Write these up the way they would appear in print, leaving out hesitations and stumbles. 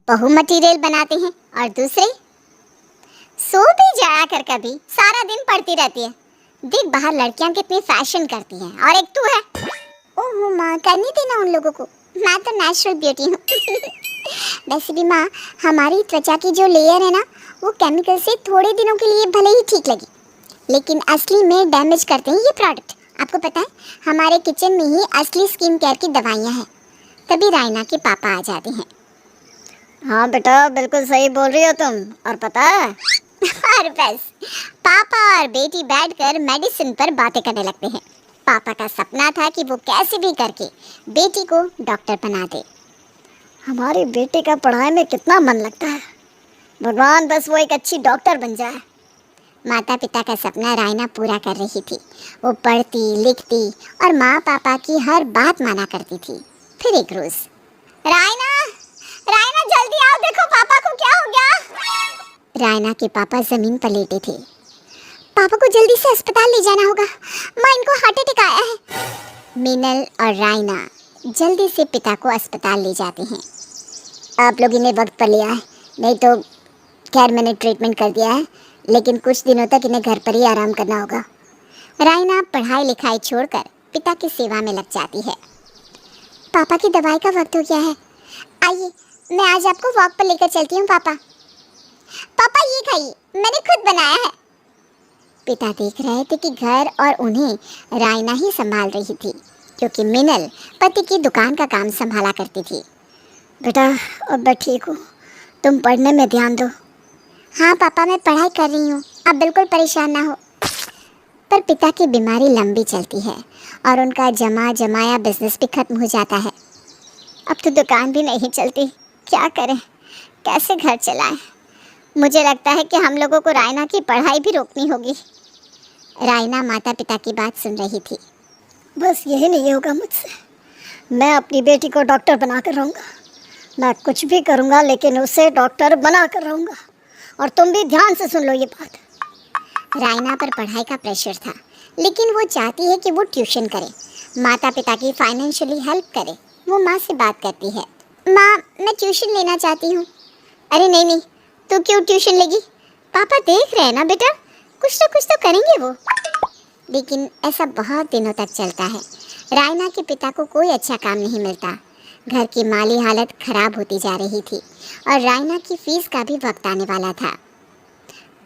बहू मटेरियल बनाते हैं और दूसरे सो भी जाया कर, कभी सारा दिन पढ़ती रहती है। देख बाहर लड़कियां कितनी फैशन करती हैं और एक तू है। ओह माँ, करने देना उन लोगों को, मैं तो नेचुरल ब्यूटी हूँ। वैसे भी माँ, हमारी त्वचा की जो लेयर है ना, वो केमिकल से थोड़े दिनों के लिए भले ही ठीक लगी, लेकिन असली में डैमेज करते हैं ये प्रोडक्ट। आपको पता है, हमारे किचन में ही असली स्किन केयर की दवाइयाँ हैं। तभी रायना के पापा आ जाते हैं। हाँ बेटा, बिल्कुल सही बोल रही हो तुम। और पता है और बस पापा और बेटी बैठकर मेडिसिन पर बातें करने लगते हैं। पापा का सपना था कि वो कैसे भी करके बेटी को डॉक्टर बना दे। हमारी बेटी का पढ़ाई में कितना मन लगता है, भगवान बस वो एक अच्छी डॉक्टर बन जाए। माता पिता का सपना रायना पूरा कर रही थी। वो पढ़ती लिखती और माँ पापा की हर बात माना करती थी। फिर एक रोज, रायना, रायना जल्दी आओ, देखो पापा को क्या हो गया। रायना के पापा जमीन पर लेटे थे। पापा को जल्दी से अस्पताल ले जाना होगा, माँ, इनको हार्ट अटैक आया है। मिनल और रायना जल्दी से पिता को अस्पताल ले जाते हैं। आप लोग इन्हें वक्त पर लिया है, नहीं तो खैर मैंने ट्रीटमेंट कर दिया है, लेकिन कुछ दिनों तक इन्हें घर पर ही आराम करना होगा। रायना पढ़ाई लिखाई छोड़कर पिता की सेवा में लग जाती है। पापा की दवाई का वक्त हो गया है, आइए मैं आज आपको वॉक पर लेकर चलती हूँ। पापा, पापा ये खाइए, मैंने खुद बनाया है। पिता देख रहे थे कि घर और उन्हें रायना ही संभाल रही थी, क्योंकि मिनल पति की दुकान का काम संभाला करती थी। बेटा अब मैं ठीक हूँ, तुम पढ़ने में ध्यान दो। हाँ पापा, मैं पढ़ाई कर रही हूँ, आप बिल्कुल परेशान ना हो। पर पिता की बीमारी लंबी चलती है और उनका जमा जमाया बिजनेस भी खत्म हो जाता है। अब तो दुकान भी नहीं चलती, क्या करें, कैसे घर चलाएं। मुझे लगता है कि हम लोगों को रायना की पढ़ाई भी रोकनी होगी। रायना माता पिता की बात सुन रही थी। बस यही नहीं होगा मुझसे, मैं अपनी बेटी को डॉक्टर बना कर रहूँगा। मैं कुछ भी करूँगा लेकिन उसे डॉक्टर बना कर रहूँगा। और तुम भी ध्यान से सुन लो ये बात। रायना पर पढ़ाई का प्रेशर था, लेकिन वो चाहती है कि वो ट्यूशन करे, माता पिता की फाइनेंशियली हेल्प करे। वो माँ से बात करती है, माँ मैं ट्यूशन लेना चाहती हूँ। अरे नहीं नहीं, तू क्यों ट्यूशन लेगी, पापा देख रहे हैं ना बेटा, कुछ तो करेंगे वो। लेकिन ऐसा बहुत दिनों तक चलता है। रायना के पिता को कोई अच्छा काम नहीं मिलता। घर की माली हालत खराब होती जा रही थी और रायना की फीस का भी वक्त आने वाला था।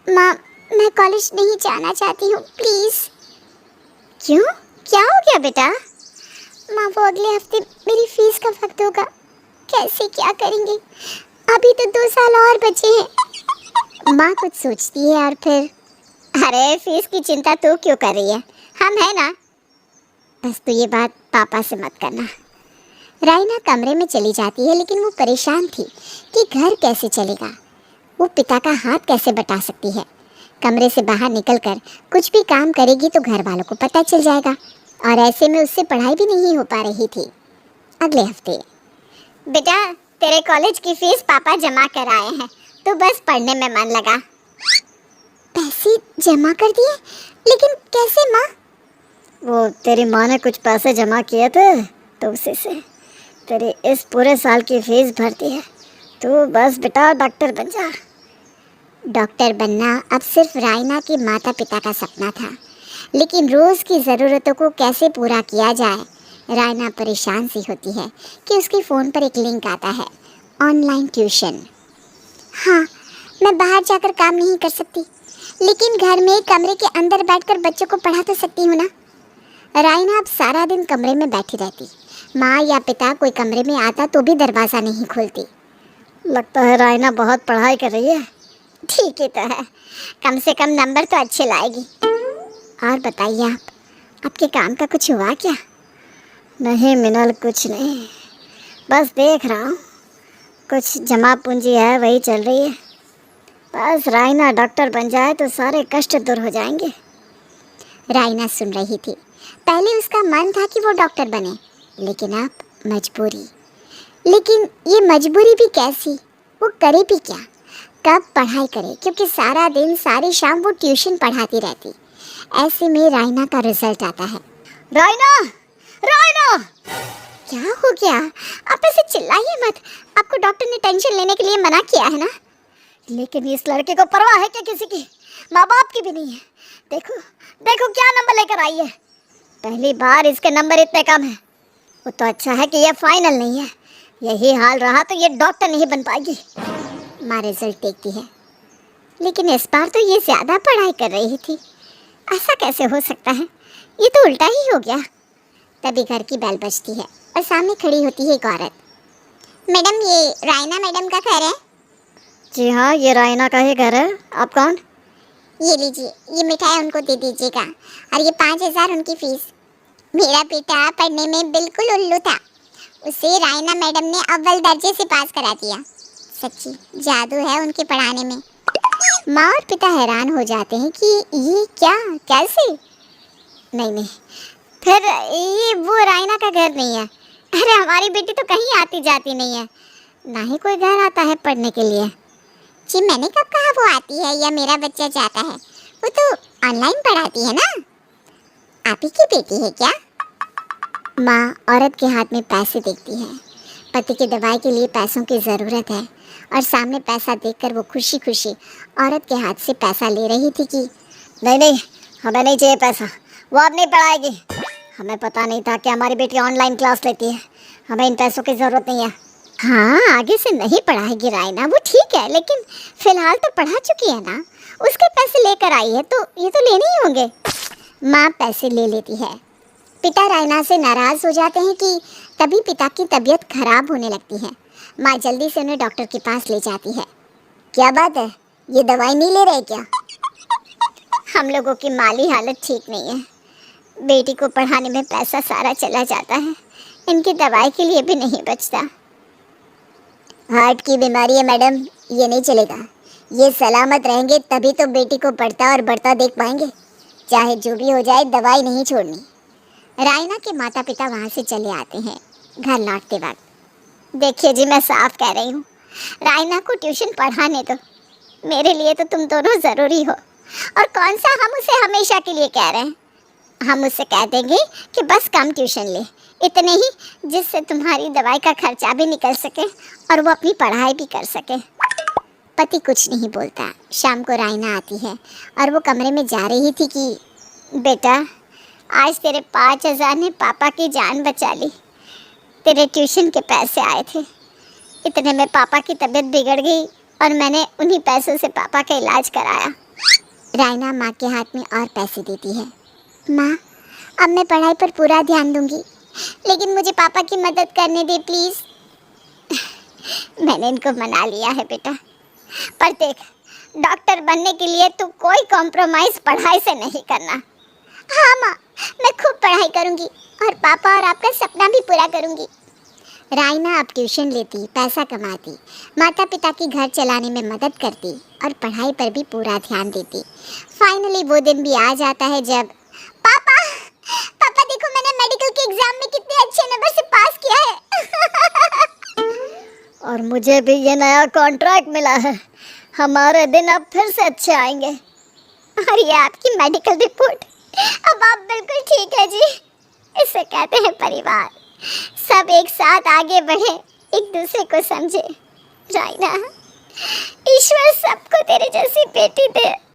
माँ, मैं कॉलेज नहीं जाना चाहती हूँ, प्लीज़। क्यों, क्या हो गया बेटा? माँ, वो अगले हफ्ते मेरी फीस का वक्त होगा, कैसे क्या करेंगे, अभी तो 2 साल और बचे हैं। माँ कुछ सोचती है और फिर, अरे फीस की चिंता तू क्यों कर रही है, हम है ना। बस तू ये बात पापा से मत करना। रायना कमरे में चली जाती है, लेकिन वो परेशान थी कि घर कैसे चलेगा, वो पिता का हाथ कैसे बटा सकती है। कमरे से बाहर निकलकर कुछ भी काम करेगी तो घर वालों को पता चल जाएगा, और ऐसे में उससे पढ़ाई भी नहीं हो पा रही थी। अगले हफ्ते, बेटा तेरे कॉलेज की फीस पापा जमा कर आए हैं, तो बस पढ़ने में मन लगा। पैसे जमा कर दिए, लेकिन कैसे माँ? वो तेरी माँ ने कुछ पैसे जमा किए थे, तो उसी से तेरी इस पूरे साल की फीस भरती है। तू बस बेटा डॉक्टर बन जा। डॉक्टर बनना अब सिर्फ रायना के माता पिता का सपना था, लेकिन रोज़ की ज़रूरतों को कैसे पूरा किया जाए, रायना परेशान सी होती है कि उसके फ़ोन पर एक लिंक आता है, ऑनलाइन ट्यूशन। हाँ, मैं बाहर जाकर काम नहीं कर सकती, लेकिन घर में कमरे के अंदर बैठकर बच्चों को पढ़ा तो सकती हूँ ना। रायना अब सारा दिन कमरे में बैठी रहती। माँ या पिता कोई कमरे में आता तो भी दरवाज़ा नहीं खोलती। लगता है रायना बहुत पढ़ाई कर रही है। ठीक ही तो है, कम से कम नंबर तो अच्छे लाएगी। और बताइए आपके काम का कुछ हुआ क्या? नहीं मिनल, कुछ नहीं, बस देख रहा हूँ, कुछ जमा पूंजी है वही चल रही है। बस रायना डॉक्टर बन जाए तो सारे कष्ट दूर हो जाएंगे। रायना सुन रही थी। पहले उसका मन था कि वो डॉक्टर बने, लेकिन अब मजबूरी। लेकिन ये मजबूरी भी कैसी, वो करे भी क्या, कब पढ़ाई करे, क्योंकि सारा दिन सारी शाम वो ट्यूशन पढ़ाती रहती। ऐसे में रायना का रिजल्ट आता है। रायना, रायना! क्या हो गया? आप ऐसे चिल्लाइए मत। आपको डॉक्टर ने टेंशन लेने के लिए मना किया है ना? लेकिन इस लड़के को परवाह है क्या किसी की? माँ बाप की भी नहीं है। देखो देखो क्या नंबर लेकर आई है। पहली बार इसके नंबर इतने कम है। वो तो अच्छा है कि ये फाइनल नहीं है। यही हाल रहा तो ये डॉक्टर नहीं बन पाएगी। माँ रिजल्ट देखती है। लेकिन इस बार तो ये ज्यादा पढ़ाई कर रही थी। ऐसा कैसे हो सकता है? ये तो उल्टा ही हो गया। तभी घर की बेल बजती है और सामने खड़ी होती है एक औरत। मैडम, ये रायना मैडम का घर है? जी हाँ, ये रायना का ही घर है। आप कौन? ये लीजिए, ये मिठाई उनको दे दीजिएगा और ये 5,000 उनकी फीस। मेरा बेटा पढ़ने में बिल्कुल उल्लू था, उसे रायना मैडम ने अव्वल दर्जे से पास करा दिया। सच्ची जादू है उनके पढ़ाने में। माँ और पिता हैरान हो जाते हैं कि ये क्या, कैसे? नहीं नहीं, फिर ये वो रायना का घर नहीं है। अरे हमारी बेटी तो कहीं आती जाती नहीं है, ना ही कोई घर आता है पढ़ने के लिए। जी मैंने कब कहा वो आती है या मेरा बच्चा जाता है? वो तो ऑनलाइन पढ़ाती है ना। आप ही की बेटी है क्या? माँ औरत के हाथ में पैसे देखती है। पति की दवाई के लिए पैसों की ज़रूरत है और सामने पैसा देखकर वो खुशी खुशी औरत के हाथ से पैसा ले रही थी कि नहीं नहीं, हमें नहीं चाहिए पैसा, वो अब नहीं पढ़ाएगी। हमें पता नहीं था कि हमारी बेटी ऑनलाइन क्लास लेती है। हमें इन पैसों की ज़रूरत नहीं है। हाँ, आगे से नहीं पढ़ाएगी रायना, वो ठीक है, लेकिन फिलहाल तो पढ़ा चुकी है ना। उसके पैसे लेकर आई है तो ये तो लेने ही होंगे। माँ पैसे ले लेती है। पिता रायना से नाराज हो जाते हैं कि तभी पिता की तबीयत खराब होने लगती है। माँ जल्दी से उन्हें डॉक्टर के पास ले जाती है। क्या बात है, ये दवाई नहीं ले रहे क्या? हम लोगों की माली हालत ठीक नहीं है। बेटी को पढ़ाने में पैसा सारा चला जाता है, इनकी दवाई के लिए भी नहीं बचता। हार्ट की बीमारी है मैडम, ये नहीं चलेगा। ये सलामत रहेंगे तभी तो बेटी को पढ़ता और बढ़ता देख पाएंगे। चाहे जो भी हो जाए, दवाई नहीं छोड़नी। रायना के माता पिता वहाँ से चले आते हैं। घर लौटते वक्त देखिए जी, मैं साफ कह रही हूँ, रायना को ट्यूशन पढ़ाने दो। मेरे लिए तो तुम दोनों ज़रूरी हो। और कौन सा हम उसे हमेशा के लिए कह रहे हैं। हम उससे कह देंगे कि बस कम ट्यूशन ले, इतने ही, जिससे तुम्हारी दवाई का खर्चा भी निकल सके और वो अपनी पढ़ाई भी कर सके। पति कुछ नहीं बोलता। शाम को रायना आती है और वो कमरे में जा रही थी कि बेटा, आज तेरे 5,000 ने पापा की जान बचा ली। तेरे ट्यूशन के पैसे आए थे, इतने में पापा की तबीयत बिगड़ गई और मैंने उन्हीं पैसों से पापा का इलाज कराया। रायना माँ के हाथ में और पैसे देती है। माँ, अब मैं पढ़ाई पर पूरा ध्यान दूंगी, लेकिन मुझे पापा की मदद करने दे प्लीज़। मैंने इनको मना लिया है बेटा, पर देख, डॉक्टर बनने के लिए तू कोई कॉम्प्रोमाइज़ पढ़ाई से नहीं करना। हाँ माँ, मैं खूब पढ़ाई करूंगी और पापा और आपका सपना भी पूरा करूंगी। रायना अब ट्यूशन लेती, पैसा कमाती, माता पिता की घर चलाने में मदद करती और पढ़ाई पर भी पूरा ध्यान देती। फाइनली वो दिन भी आ जाता है जब पापा, पापा देखो, मैंने मेडिकल के एग्जाम में कितने अच्छे नंबर से पास किया है। और मुझे भी ये नया कॉन्ट्रैक्ट मिला है। हमारे दिन अब फिर से अच्छे आएंगे। और ये आपकी मेडिकल रिपोर्ट, अब आप बिल्कुल ठीक है जी। इसे कहते हैं परिवार। सब एक साथ आगे बढ़े, एक दूसरे को समझे। रायना, ईश्वर सबको तेरे जैसी बेटी दे।